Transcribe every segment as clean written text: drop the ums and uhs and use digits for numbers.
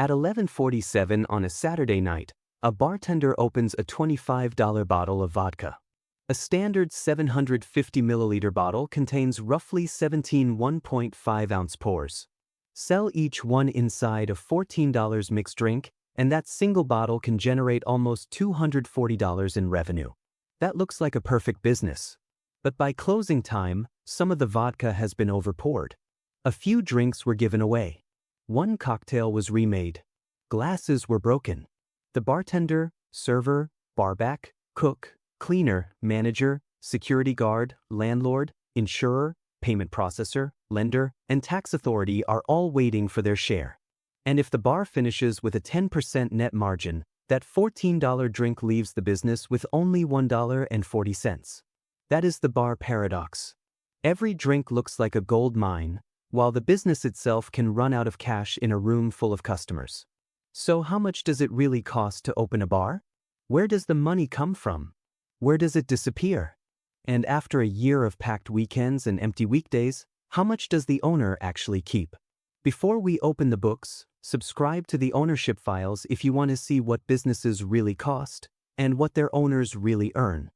At 11:47 on a Saturday night, a bartender opens a $25 bottle of vodka. A standard 750 milliliter bottle contains roughly 17 1.5-ounce pours. Sell each one inside a $14 mixed drink, and that single bottle can generate almost $240 in revenue. That looks like a perfect business. But by closing time, some of the vodka has been overpoured. A few drinks were given away. One cocktail was remade. Glasses were broken. The bartender, server, barback, cook, cleaner, manager, security guard, landlord, insurer, payment processor, lender, and tax authority are all waiting for their share. And if the bar finishes with a 10% net margin, that $14 drink leaves the business with only $1.40. That is the bar paradox. Every drink looks like a gold mine, while the business itself can run out of cash in a room full of customers. So how much does it really cost to open a bar? Where does the money come from? Where does it disappear? And after a year of packed weekends and empty weekdays, how much does the owner actually keep? Before we open the books, subscribe to the ownership files if you want to see what businesses really cost and what their owners really earn.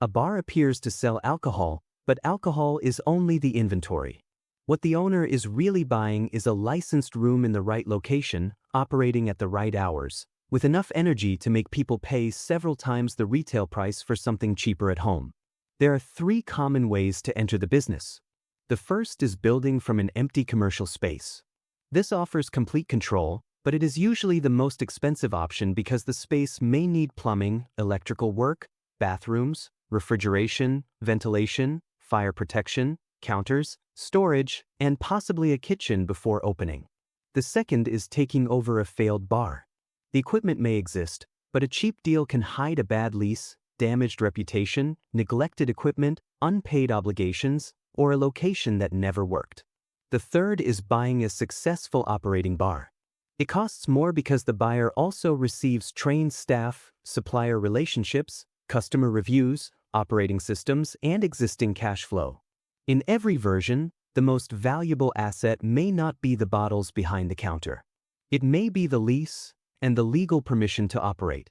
A bar appears to sell alcohol, but alcohol is only the inventory. What the owner is really buying is a licensed room in the right location, operating at the right hours, with enough energy to make people pay several times the retail price for something cheaper at home. There are 3 common ways to enter the business. The first is building from an empty commercial space. This offers complete control, but it is usually the most expensive option because the space may need plumbing, electrical work, bathrooms, refrigeration, ventilation, fire protection, counters, storage, and possibly a kitchen before opening. The second is taking over a failed bar. The equipment may exist, but a cheap deal can hide a bad lease, damaged reputation, neglected equipment, unpaid obligations, or a location that never worked. The third is buying a successful operating bar. It costs more because the buyer also receives trained staff, supplier relationships, customer reviews, operating systems, and existing cash flow. In every version, the most valuable asset may not be the bottles behind the counter. It may be the lease and the legal permission to operate.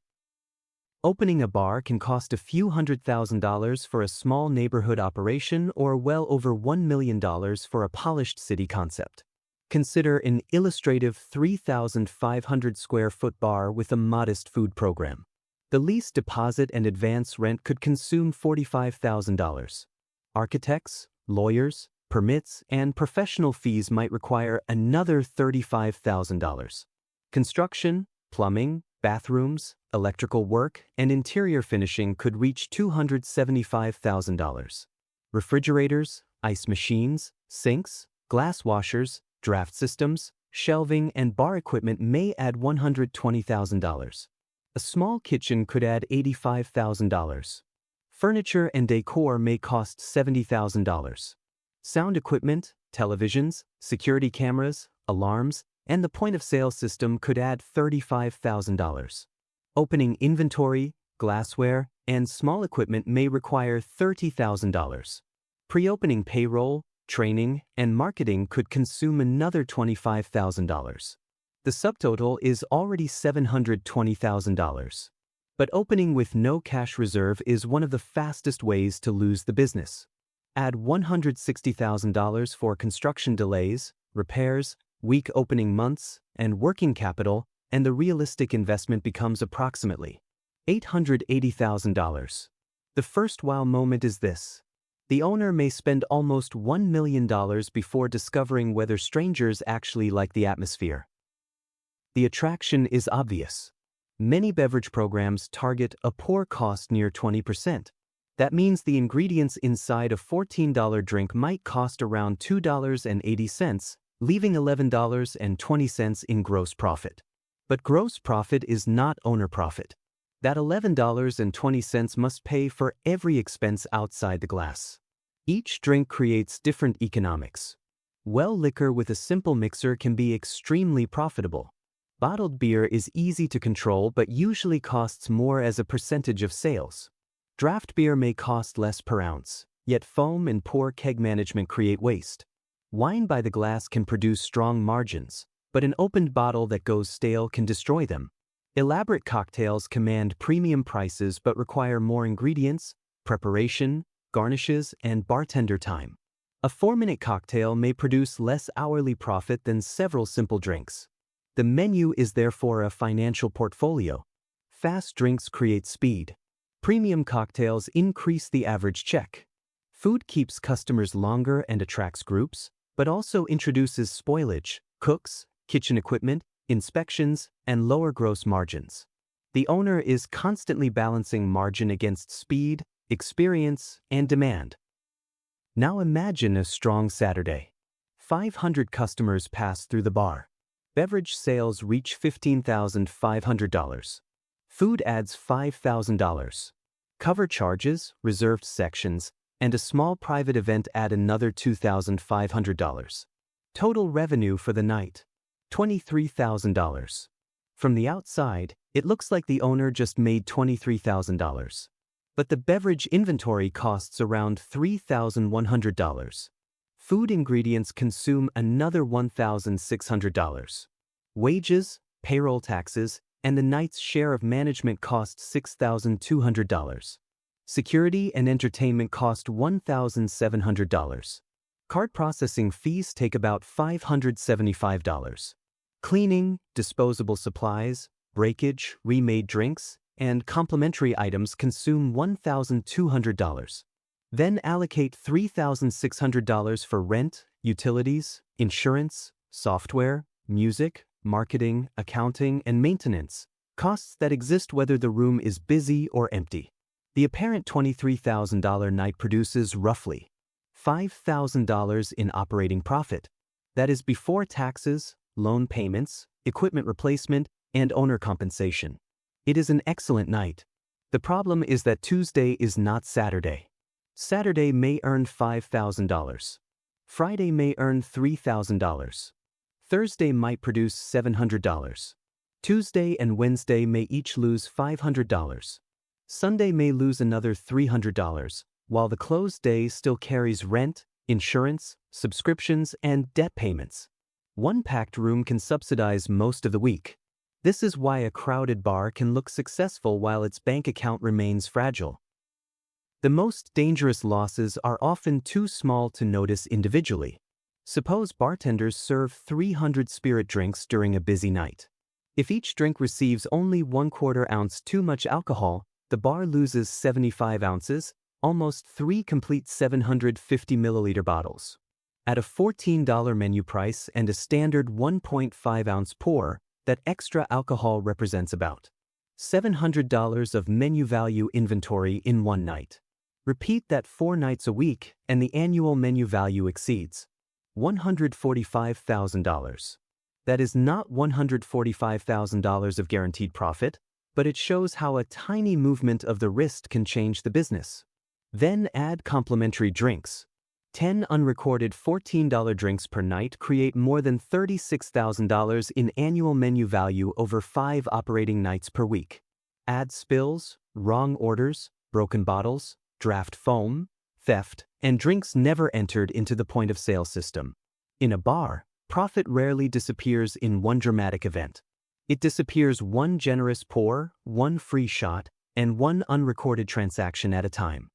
Opening a bar can cost a few $100,000 for a small neighborhood operation or well over $1 million for a polished city concept. Consider an illustrative 3,500 square foot bar with a modest food program. The lease deposit and advance rent could consume $45,000. Architects, lawyers, permits, and professional fees might require another $35,000. Construction, plumbing, bathrooms, electrical work, and interior finishing could reach $275,000. Refrigerators, ice machines, sinks, glass washers, draft systems, shelving, and bar equipment may add $120,000. A small kitchen could add $85,000. Furniture and decor may cost $70,000. Sound equipment, televisions, security cameras, alarms, and the point-of-sale system could add $35,000. Opening inventory, glassware, and small equipment may require $30,000. Pre-opening payroll, training, and marketing could consume another $25,000. The subtotal is already $720,000. But opening with no cash reserve is one of the fastest ways to lose the business. Add $160,000 for construction delays, repairs, weak opening months, and working capital, and the realistic investment becomes approximately $880,000. The first wow moment is this. The owner may spend almost $1 million before discovering whether strangers actually like the atmosphere. The attraction is obvious. Many beverage programs target a pour cost near 20%. That means the ingredients inside a $14 drink might cost around $2.80, leaving $11.20 in gross profit. But gross profit is not owner profit. That $11.20 must pay for every expense outside the glass. Each drink creates different economics. Well liquor with a simple mixer can be extremely profitable. Bottled beer is easy to control but usually costs more as a percentage of sales. Draft beer may cost less per ounce, yet foam and poor keg management create waste. Wine by the glass can produce strong margins, but an opened bottle that goes stale can destroy them. Elaborate cocktails command premium prices but require more ingredients, preparation, garnishes, and bartender time. A 4-minute cocktail may produce less hourly profit than several simple drinks. The menu is therefore a financial portfolio. Fast drinks create speed. Premium cocktails increase the average check. Food keeps customers longer and attracts groups, but also introduces spoilage, cooks, kitchen equipment, inspections, and lower gross margins. The owner is constantly balancing margin against speed, experience, and demand. Now imagine a strong Saturday. 500 customers pass through the bar. Beverage sales reach $15,500. Food adds $5,000. Cover charges, reserved sections, and a small private event add another $2,500. Total revenue for the night, $23,000. From the outside, it looks like the owner just made $23,000. But the beverage inventory costs around $3,100. Food ingredients consume another $1,600. Wages, payroll taxes, and the night's share of management cost $6,200. Security and entertainment cost $1,700. Card processing fees take about $575. Cleaning, disposable supplies, breakage, remade drinks, and complimentary items consume $1,200. Then allocate $3,600 for rent, utilities, insurance, software, music, marketing, accounting, and maintenance, costs that exist whether the room is busy or empty. The apparent $23,000 night produces roughly $5,000 in operating profit. That is before taxes, loan payments, equipment replacement, and owner compensation. It is an excellent night. The problem is that Tuesday is not Saturday. Saturday may earn $5,000. Friday may earn $3,000. Thursday might produce $700. Tuesday and Wednesday may each lose $500. Sunday may lose another $300, while the closed day still carries rent, insurance, subscriptions, and debt payments. One packed room can subsidize most of the week. This is why a crowded bar can look successful while its bank account remains fragile. The most dangerous losses are often too small to notice individually. Suppose bartenders serve 300 spirit drinks during a busy night. If each drink receives only 1/4 ounce too much alcohol, the bar loses 75 ounces, almost 3 complete 750 milliliter bottles. At a $14 menu price and a standard 1.5 ounce pour, that extra alcohol represents about $700 of menu value inventory in one night. Repeat that 4 nights a week, and the annual menu value exceeds $145,000. That is not $145,000 of guaranteed profit, but it shows how a tiny movement of the wrist can change the business. Then add complimentary drinks. 10 unrecorded $14 drinks per night create more than $36,000 in annual menu value over 5 operating nights per week. Add spills, wrong orders, broken bottles, draft foam, theft, and drinks never entered into the point-of-sale system. In a bar, profit rarely disappears in one dramatic event. It disappears one generous pour, one free shot, and one unrecorded transaction at a time.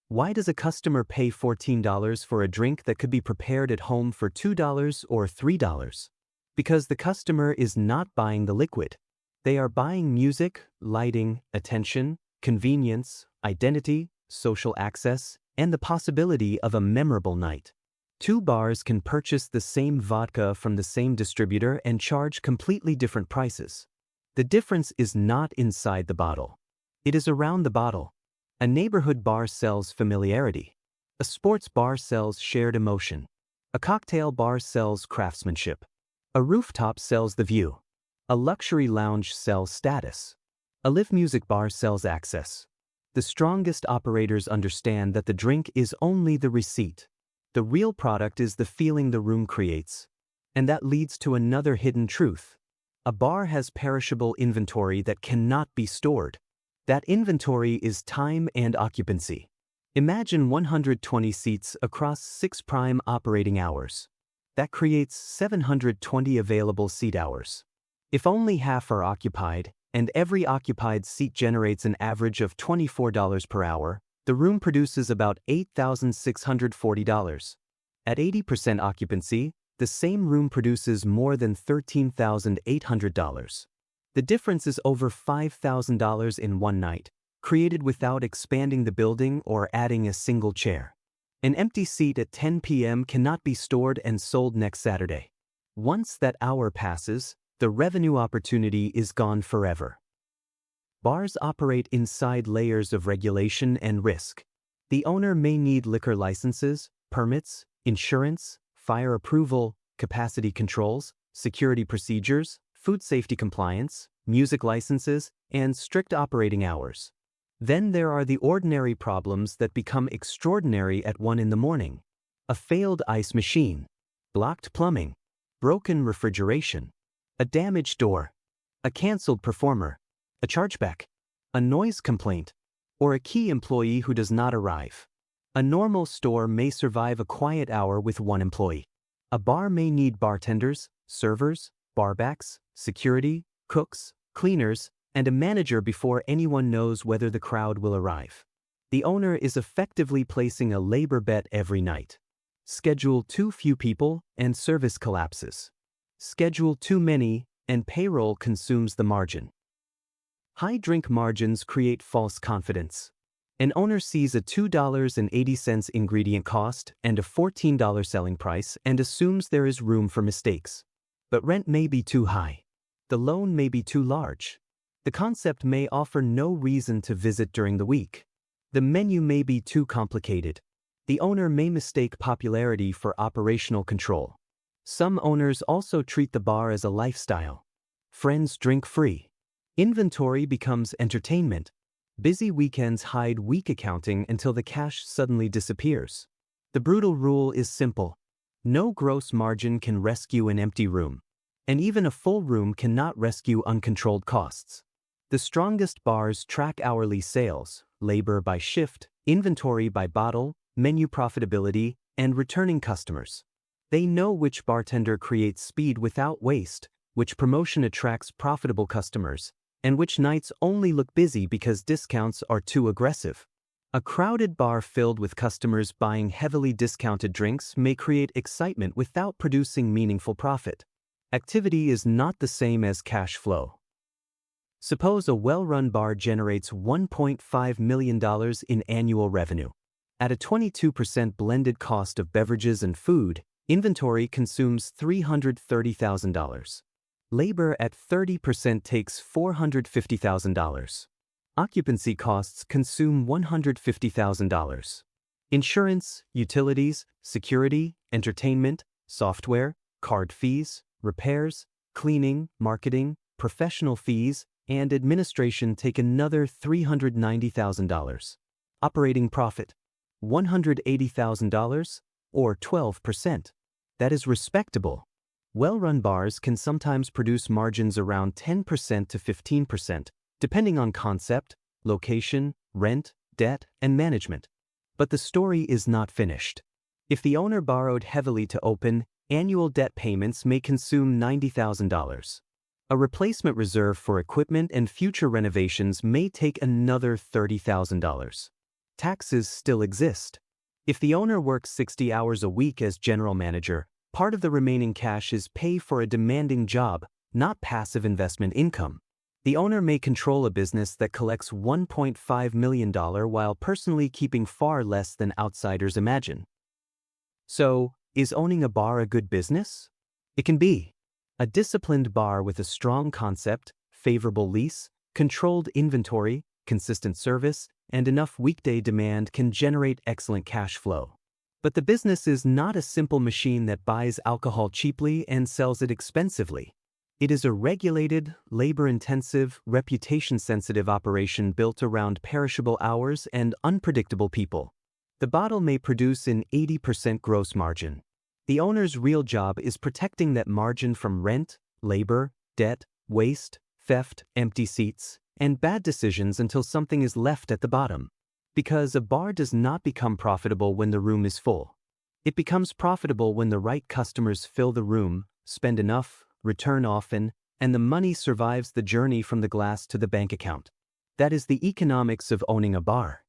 Why does a customer pay $14 for a drink that could be prepared at home for $2 or $3? Because the customer is not buying the liquid. They are buying music, lighting, attention, convenience, identity, social access, and the possibility of a memorable night. 2 bars can purchase the same vodka from the same distributor and charge completely different prices. The difference is not inside the bottle. It is around the bottle. A neighborhood bar sells familiarity. A sports bar sells shared emotion. A cocktail bar sells craftsmanship. A rooftop sells the view. A luxury lounge sells status. A live music bar sells access. The strongest operators understand that the drink is only the receipt. The real product is the feeling the room creates. And that leads to another hidden truth. A bar has perishable inventory that cannot be stored. That inventory is time and occupancy. Imagine 120 seats across 6 prime operating hours. That creates 720 available seat hours. If only half are occupied, and every occupied seat generates an average of $24 per hour, the room produces about $8,640. At 80% occupancy, the same room produces more than $13,800. The difference is over $5,000 in one night, created without expanding the building or adding a single chair. An empty seat at 10 p.m. cannot be stored and sold next Saturday. Once that hour passes, the revenue opportunity is gone forever. Bars operate inside layers of regulation and risk. The owner may need liquor licenses, permits, insurance, fire approval, capacity controls, security procedures, food safety compliance, music licenses, and strict operating hours. Then there are the ordinary problems that become extraordinary at 1 a.m. A failed ice machine, blocked plumbing, broken refrigeration, a damaged door, a canceled performer, a chargeback, a noise complaint, or a key employee who does not arrive. A normal store may survive a quiet hour with one employee. A bar may need bartenders, servers, barbacks, security, cooks, cleaners, and a manager before anyone knows whether the crowd will arrive. The owner is effectively placing a labor bet every night. Schedule too few people and service collapses. Schedule too many and payroll consumes the margin. High drink margins create false confidence. An owner sees a $2.80 ingredient cost and a $14 selling price and assumes there is room for mistakes. But rent may be too high. The loan may be too large. The concept may offer no reason to visit during the week. The menu may be too complicated. The owner may mistake popularity for operational control. Some owners also treat the bar as a lifestyle. Friends drink free. Inventory becomes entertainment. Busy weekends hide weak accounting until the cash suddenly disappears. The brutal rule is simple. No gross margin can rescue an empty room. And even a full room cannot rescue uncontrolled costs. The strongest bars track hourly sales, labor by shift, inventory by bottle, menu profitability, and returning customers. They know which bartender creates speed without waste, which promotion attracts profitable customers, and which nights only look busy because discounts are too aggressive. A crowded bar filled with customers buying heavily discounted drinks may create excitement without producing meaningful profit. Activity is not the same as cash flow. Suppose a well-run bar generates $1.5 million in annual revenue. At a 22% blended cost of beverages and food, inventory consumes $330,000. Labor at 30% takes $450,000. Occupancy costs consume $150,000. Insurance, utilities, security, entertainment, software, card fees, repairs, cleaning, marketing, professional fees, and administration take another $390,000. Operating profit, $180,000, or 12%. That is respectable. Well-run bars can sometimes produce margins around 10% to 15%, depending on concept, location, rent, debt, and management. But the story is not finished. If the owner borrowed heavily to open, annual debt payments may consume $90,000. A replacement reserve for equipment and future renovations may take another $30,000. Taxes still exist. If the owner works 60 hours a week as general manager, part of the remaining cash is pay for a demanding job, not passive investment income. The owner may control a business that collects $1.5 million while personally keeping far less than outsiders imagine. So, is owning a bar a good business? It can be. A disciplined bar with a strong concept, favorable lease, controlled inventory, consistent service, and enough weekday demand can generate excellent cash flow. But the business is not a simple machine that buys alcohol cheaply and sells it expensively. It is a regulated, labor-intensive, reputation-sensitive operation built around perishable hours and unpredictable people. The bottle may produce an 80% gross margin. The owner's real job is protecting that margin from rent, labor, debt, waste, theft, empty seats, and bad decisions until something is left at the bottom. Because a bar does not become profitable when the room is full. It becomes profitable when the right customers fill the room, spend enough, return often, and the money survives the journey from the glass to the bank account. That is the economics of owning a bar.